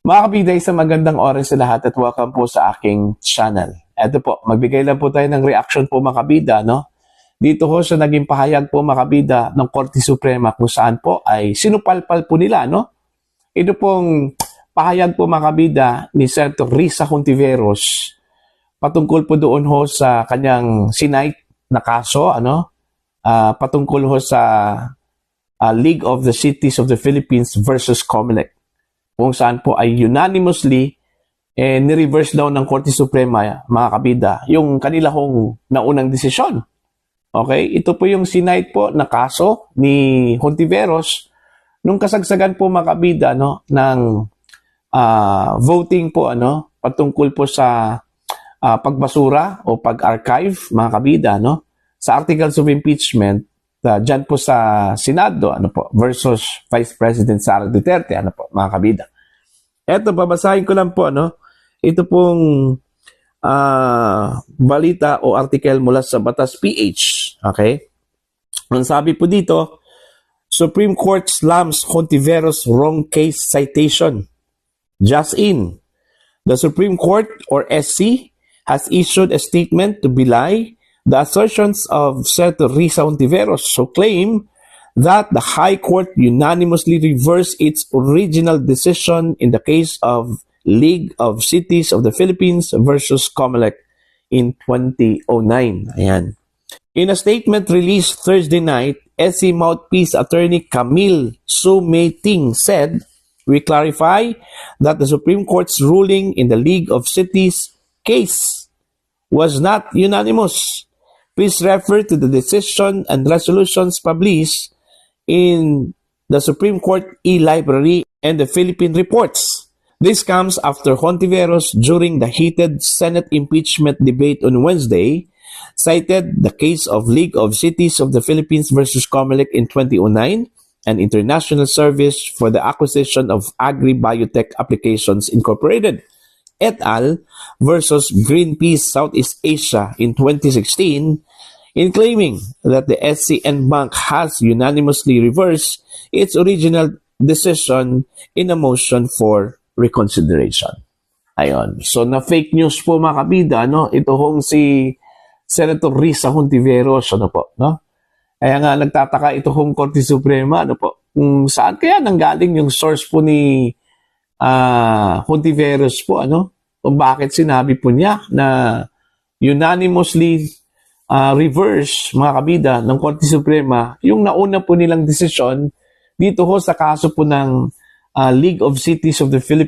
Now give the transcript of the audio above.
Mga kabiday, sa magandang oras sa lahat at welcome po sa aking channel. Eto po, magbigay lang po tayo ng reaction po mga kabida, no? Dito ho sa naging pahayag po mga kabida ng Korte Suprema kung saan po ay sinupalpal po nila, no? Ito pong pahayag po mga kabida ni Senator Risa Hontiveros patungkol po doon ho sa kanyang sinight na kaso, patungkol ho sa League of the Cities of the Philippines versus COMELEC, kung saan po ay unanimously ni-reverse daw ng Korte Suprema, mga kabida, yung kanila hong naunang desisyon. Okay? Ito po yung sinight po na kaso ni Hontiveros nung kasagsagan po mga kabida, no, ng voting po patungkol po sa pagbasura o pag-archive, mga kabida, no, sa articles of impeachment dyan po sa Senado versus Vice President Sara Duterte, mga kabida. Eto, babasahin ko lang po, ito pong balita o article mula sa Batas PH. Okay? Ang sabi po dito, Supreme Court slams Hontiveros wrong case citation. Just in, the Supreme Court or SC has issued a statement to belie the assertions of Senator Risa Hontiveros, who claim that the High Court unanimously reversed its original decision in the case of League of Cities of the Philippines versus COMELEC in 2009. Ayan. In a statement released Thursday night, SC mouthpiece attorney Camille Sumeting said, "We clarify that the Supreme Court's ruling in the League of Cities case was not unanimous. Please refer to the decision and resolutions published in the Supreme Court e-library and the Philippine reports." This comes after Hontiveros, during the heated Senate impeachment debate on Wednesday, cited the case of League of Cities of the Philippines versus COMELEC in 2009, an international service for the acquisition of agri-biotech applications incorporated, et al. Versus Greenpeace Southeast Asia in 2016, in claiming that the SCN Bank has unanimously reversed its original decision in a motion for reconsideration. Ayon. So, na fake news po mga kabida, ito hong si Senator Risa Hontiveros, no? Kaya nga nagtataka ito hong Korte Suprema, kung saan kaya nanggaling yung source po ni Hontiveros po, kung bakit sinabi po niya na unanimously reverse, mga kabida, ng Korte Suprema yung nauna po nilang desisyon dito ho sa kaso po ng League of Cities of the Philippines